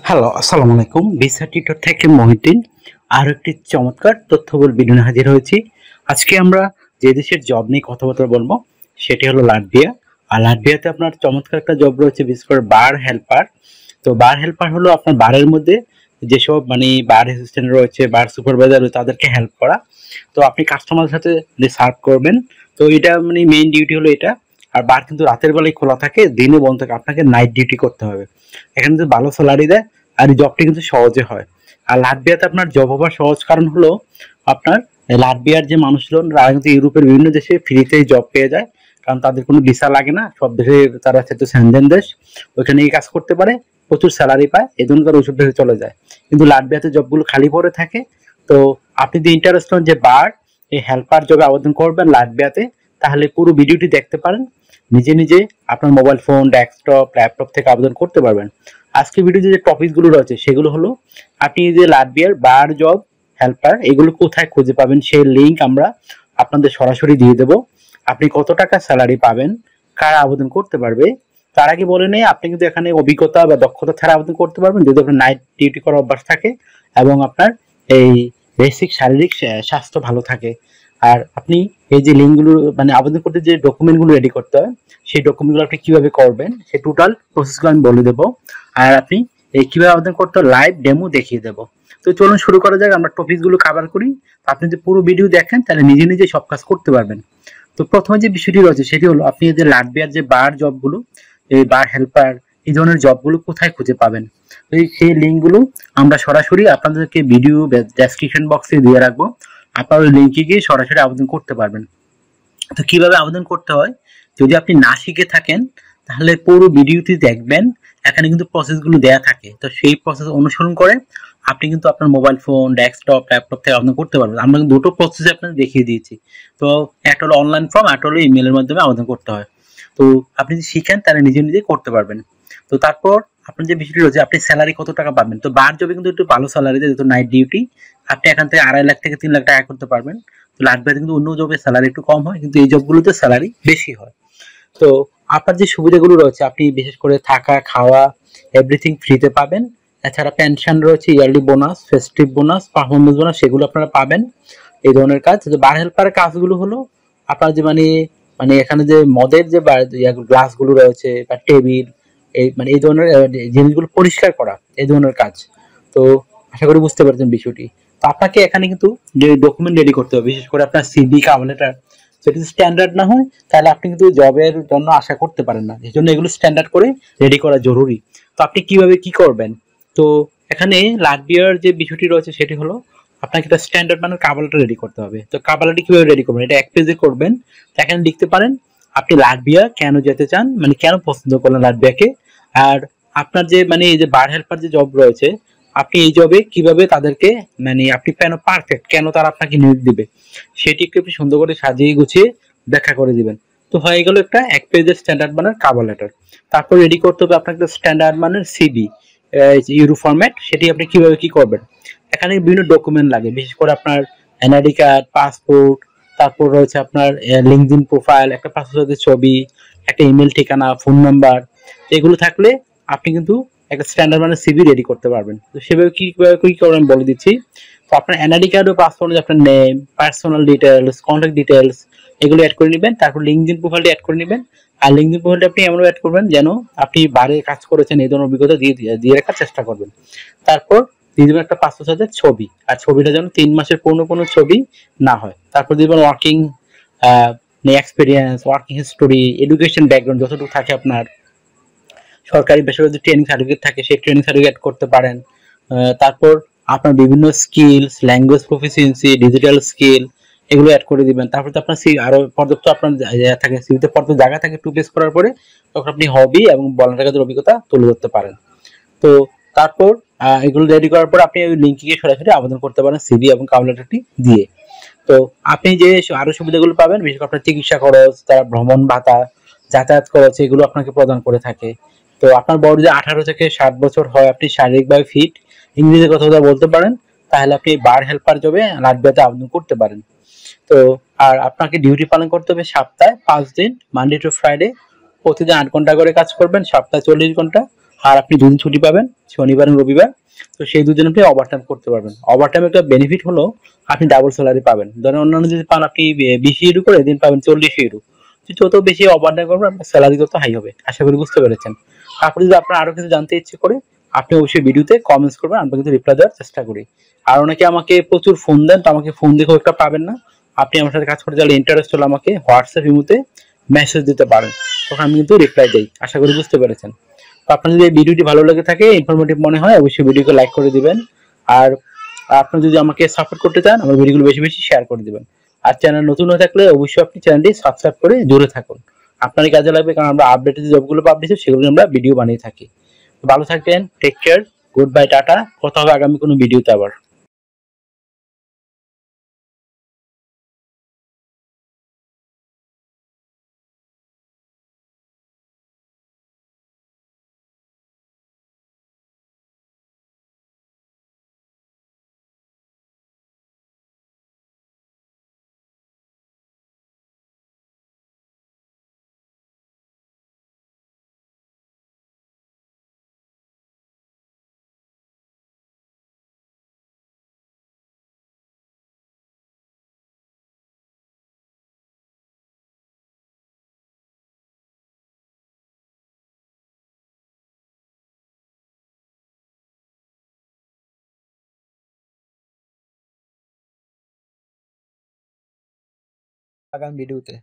Hello, আসসালামু আলাইকুম। Visa tutor থেকে মহিউদ্দিন আরো একটি চমৎকার তথ্যবহুল ভিডিও নিয়ে হাজির হয়েছি। আজকে আমরা যে দেশের জব নিয়ে কথাবার্তা বলবো সেটি হলো লাটভিয়া। আর লাটভিয়াতে আপনার চমৎকার একটা জব রয়েছে, বিশেষ করে বার হেল্পার। তো বার হেল্পার হলো আপনার বারের মধ্যে যেসব বার অ্যাসিস্ট্যান্ট রয়েছে, বার সুপারভাইজার রয়েছে, তাদেরকে হেল্প করা। তো আপনি কাস্টমারের সাথে যে সার্ভ করবেন, তো এটা মেইন ডিউটি হলো এটা। আর বার কিন্তু রাতের বেলায় খোলা থাকে, দিনে বন্ধ থাকে, আপনাকে নাইট ডিউটি করতে হবে। এখানে কিন্তু ভালো স্যালারি দেয়, আর এই জবটি কিন্তু সহজে হয়। আর লাটভিয়াতে আপনার জব হওয়ার সহজ কারণ হলো আপনার লাটভিয়ার যে মানুষজন তারা কিন্তু ইউরোপের বিভিন্ন দেশে ফ্রিতেই জব পেয়ে যায়, কারণ তাদের কোনো ভিসা লাগে না। সব দেশে তারা যেহেতু সেনজেন দেশ, ওইখানে কাজ করতে পারে, প্রচুর স্যালারি পায়, এই জন্য তারা ওইসব দেশে চলে যায়। কিন্তু লাটভিয়াতে জবগুলো খালি পড়ে থাকে। তো আপনি যদি ইন্টারেস্ট হন যে বার এই হেল্পার জবে আবেদন করবেন লাটভিয়াতে, তাহলে পুরো ভিডিওটি দেখতে পারেন। নিজে নিজে আপনার মোবাইল ফোন, ডেস্কটপ, ল্যাপটপ থেকে আবেদন করতে পারবেন। আজকে ভিডিওতে যে টপিকগুলো রয়েছে সেগুলো হলো আপনি যে লাটভিয়ার বার জব হেল্পার এগুলো কোথায় খুঁজে পাবেন, সেই লিঙ্ক আমরা আপনাদের সরাসরি দিয়ে দেব। আপনি কত টাকা স্যালারি পাবেন, কারা আবেদন করতে পারবে। তার আগে বলে নেই, আপনি কিন্তু এখানে অভিজ্ঞতা বা দক্ষতা ছাড়া আবেদন করতে পারবেন যদি আপনার নাইট ডিউটি করার অভ্যাস থাকে এবং আপনার এই বেসিক শারীরিক স্বাস্থ্য ভালো থাকে। আর আপনি এই যে লিঙ্কগুলো আবেদন করতে যে ডকুমেন্টগুলো রেডি করতে হয়, সেই ডকুমেন্টগুলো আপনি কিভাবে করবেন সেই টোটাল প্রসেসগুলো আমি বলে দেবো। আর আপনি এই কিভাবে আবেদন করতে লাইভ ডেমো দেখিয়ে দেবো। তো চলুন শুরু করা যাক, আমরা টপিকগুলো কভার করি। আপনি যদি পুরো ভিডিও দেখেন তাহলে নিজে নিজে সব কাজ করতে পারবেন। তো প্রথমে যে বিষয়টি রয়েছে সেটি হলো আপনি যে লাটভিয়ার যে বার জবগুলো, এই বার হেল্পার এই ধরনের জবগুলো কোথায় খুঁজে পাবেন। তো সেই লিঙ্কগুলো আমরা সরাসরি আপনাদেরকে ভিডিও ডেসক্রিপশন বক্সে দিয়ে রাখবো। আপনারা ওই লিঙ্কে গিয়ে সরাসরি আবেদন করতে পারবেন। তো কিভাবে আবেদন করতে হয়, যদি আপনি না শিখে থাকেন তাহলে পুরো ভিডিওটি দেখবেন। এখানে কিন্তু প্রসেসগুলো দেয়া থাকে, তো সেই প্রসেস অনুসরণ করে আপনি কিন্তু আপনার মোবাইল ফোন, ডেস্কটপ, ল্যাপটপ থেকে আবেদন করতে পারবেন। আমরা কিন্তু দুটো প্রসেস আপনাদের দেখিয়ে দিয়েছি। তো একটা হলো অনলাইন ফর্ম, একটা হলো ইমেলের মাধ্যমে আবেদন করতে হয়। তো আপনি যদি শিখেন তাহলে নিজে নিজে করতে পারবেন। তো তারপর আপনার যে বিষয়টি রয়েছে, আপনি স্যালারি কত টাকা পাবেন। তো বার জবে কিন্তু একটু ভালো স্যালারি দেয়, যেহেতু নাইট ডিউটি। আপনি এখান থেকে 2.5 লাখ থেকে 3 লাখ টাকা করতে পারবেন। তো লাটভিয়াতে কিন্তু অন্য জবে স্যালারি একটু কম হয়, কিন্তু এই জবগুলোতে স্যালারি বেশি হয়। তো আপনার যে সুবিধাগুলো রয়েছে, আপনি বিশেষ করে থাকা, খাওয়া এভরিথিং ফ্রিতে পাবেন। এছাড়া পেনশন রয়েছে, yearly bonus, festive bonus, performance bonus, সেগুলো আপনারা পাবেন। এই ধরনের কাজ। যে বার হেল্পারের কাজগুলো হলো আপনার যে এখানে যে মদের যে গ্লাসগুলো রয়েছে বা টেবিল, এই ধরনের জিনিসগুলো পরিষ্কার করা, এই ধরনের কাজ। তো আশা করি বুঝতে পারছেন বিষয়টি। তো আপনাকে এখানে কিন্তু যে ডকুমেন্ট রেডি করতে হবে, বিশেষ করে আপনার সিভি, কভার লেটার, সেটা যদি স্ট্যান্ডার্ড না হয় তাহলে আপনি কিন্তু জবের জন্য আশা করতে পারেন না। এই জন্য এগুলো স্ট্যান্ডার্ড করে রেডি করা জরুরি। তো আপনি কিভাবে কি করবেন, তো এখানে লাটভিয়ার যে বিষয়টি রয়েছে সেটি হলো আপনাকে একটা স্ট্যান্ডার্ড কভার লেটার রেডি করতে হবে। তো কভার লেটার কিভাবে রেডি করবেন, এটা 1 পেজে করবেন। তো এখানে লিখতে পারেন আপনি লাটভিয়া কেন যেতে চান, কেন পছন্দ করলেন লাটভিয়াকে। আর আপনার যে এই যে বার হেল্পার যে জব রয়েছে, আপনি এই জবে কিভাবে তাদেরকে আপনি কেন পারফেক্ট, কেন তারা আপনাকে নিয়োগ দিবে, সেটি একটু সুন্দর করে সাজিয়ে গুছিয়ে ব্যাখ্যা করে দিবেন। তো হয়ে গেল একটা 1 পেজের স্ট্যান্ডার্ড কভার লেটার। তারপর রেডি করতে হবে আপনাকে স্ট্যান্ডার্ড সিভি, ইউরো ফরম্যাট। সেটি আপনি কিভাবে কি করবেন, এখানে বিভিন্ন ডকুমেন্ট লাগে, বিশেষ করে আপনার এনআইডি কার্ড, পাসপোর্ট, তারপর রয়েছে আপনার লিঙ্কডইন প্রোফাইল, একটা পাসপোর্টের ছবি, একটা ইমেল ঠিকানা, ফোন নাম্বার। এগুলো থাকলে আপনি কিন্তু একটা স্ট্যান্ডার্ড সিভি রেডি করতে পারবেন। তো সেভাবে কিভাবে কি করবেন বলে দিচ্ছি। তো আপনার এনআইডি কার্ড ও পাসপোর্টে আপনার name, personal details, contact details এগুলো অ্যাড করে নেবেন। তারপর লিঙ্কডইন প্রোফাইলটি অ্যাড করে নেবেন। আর লিঙ্কডইন প্রোফাইলটা আপনি এমন অ্যাড করবেন যেন আপনি বারে কাজ করেছেন এই ধরনের অভিজ্ঞতা দিয়ে রাখার চেষ্টা করবেন। তারপর দিয়ে দেবেন একটা পাসপোর্ট সাইজের ছবি, আর ছবিটা যেন 3 মাসের কোনো ছবি না হয়। তারপর দিবেন working experience, working history, education background যতটুকু থাকে আপনার, সরকারি বেসরকারি ট্রেনিং সার্টিফিকেট থাকে সেই ট্রেনিং সার্টিফিকেট করতে পারেন। তারপর আপনার বিভিন্ন skills, language proficiency, digital skill এগুলো অ্যাড করে দিবেন। তারপর তো আপনার আরো পর্যাপ্ত আপনার থাকে, সিভিতে পর্যাপ্ত জায়গা থাকে 2 পেজ করার পরে, তখন আপনি হবি এবং বলার অভিজ্ঞতা তুলে ধরতে পারেন। তো তারপর এগুলো রেডি করার পর আপনি ওই লিঙ্কে গিয়ে সরাসরি আবেদন করতে পারেন সিভি এবং কভার লেটারটি দিয়ে। তো আপনি যে আরো সুবিধাগুলো পাবেন, বিশেষ করে আপনার চিকিৎসা খরচ, তারা ভ্রমণ ভাতা, যাতায়াত খরচ এগুলো আপনাকে প্রদান করে থাকে। তো আপনার বয়স যদি 18 থেকে 60 বছর হয়, আপনি শারীরিকভাবে ফিট, ইংরেজি কথা বলতে পারেন, তাহলে আপনি বার হেল্পার জবে লাটভিয়াতে আবেদন করতে পারেন। তো আর আপনাকে ডিউটি পালন করতে হবে সপ্তাহে 5 দিন, মানডে টু ফ্রাইডে। প্রতিদিন 8 ঘন্টা করে কাজ করবেন, সপ্তাহে 40 ঘন্টা। আর আপনি দুদিন ছুটি পাবেন, শনিবার এবং রবিবার। তো সেই দুদিন আপনি ওভারটাইম করতে পারবেন। ওভারটাইম একটা বেনিফিট হলো আপনি ডাবল স্যালারি পাবেন। ধরেন অন্যান্য যদি পান আপনি 20 ইউরো করে, দিন পাবেন 40 ইউরো। যত বেশি ওভারটাইম করবেন আপনার স্যালারি তত হাই হবে। আশা করি বুঝতে পেরেছেন। তারপরে যদি আপনার আরো কিছু জানতে ইচ্ছে করে আপনি অবশ্যই ভিডিওতে কমেন্টস করবেন, আমরা কিন্তু রিপ্লাই দেওয়ার চেষ্টা করি। আর অনেকে আমাকে প্রচুর ফোন দেন, তো আমাকে ফোন দেখেও একটা পাবেন না। আপনি আমার সাথে কাজ করতে চাইলে ইন্টারেস্ট হলে আমাকে হোয়াটসঅ্যাপ ইমোতে মেসেজ দিতে পারেন, তখন আমি কিন্তু রিপ্লাই দেই। আশা করি বুঝতে পেরেছেন। তো আপনার যদি এই ভিডিওটি ভালো লেগে থাকে, ইনফরমেটিভ মনে হয়, অবশ্যই ভিডিওকে লাইক করে দিবেন। আর আপনি যদি আমাকে সাপোর্ট করতে চান আমার ভিডিওগুলো বেশি বেশি শেয়ার করে দিবেন। আর চ্যানেল নতুন হয়ে থাকলে অবশ্যই আপনি চ্যানেলটি সাবস্ক্রাইব করে জুড়ে থাকুন। আপনারই কাজে লাগবে, কারণ আমরা আপডেটেড যে জবগুলো পাবলিশ সেগুলো আমরা ভিডিও বানিয়ে থাকি। ভালো থাকবেন, take care, good bye, tata. কথা হবে আগামী কোনো ভিডিওতে আবার। আগামী ভিডিওতে।